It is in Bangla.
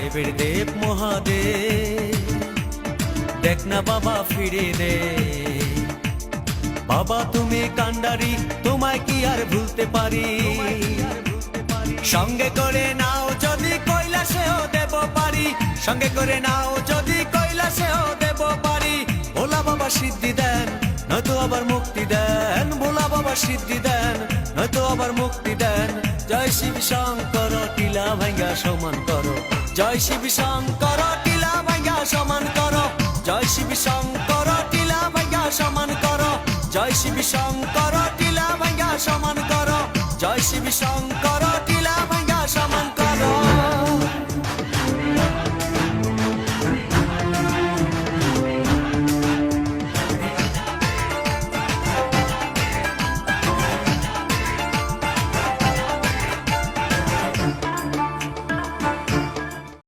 সাহেবের দেব মহাদেব, দেখ না বাবা ফিরে দে। বাবা তুমি কান্ডারি, তোমায় কি আর ভুলতে পারি? সঙ্গে করে নাও যদি কৈলাসেও দেব পারি, সঙ্গে করে নাও যদি কৈলাসেও দেব পারি। ভোলা বাবা সিদ্ধি দেন, নয়তো আবার মুক্তি দেন। ভোলা বাবা সিদ্ধি দেন, নয়তো আবার মুক্তি দেন। জয় শিব শঙ্কর, টিলা ভাঙ্গা সমান করো। জয় শিব শঙ্কর, টিলা ভাঙ্গা সমান করো। জয় শিব শঙ্কর, টিলা ভাঙ্গা সমান করো। জয় শিব শঙ্কর, টিলা ভাঙ্গা সমান করো। জয় শিব শঙ্কর, টিলা ভাঙ্গা সমান করো।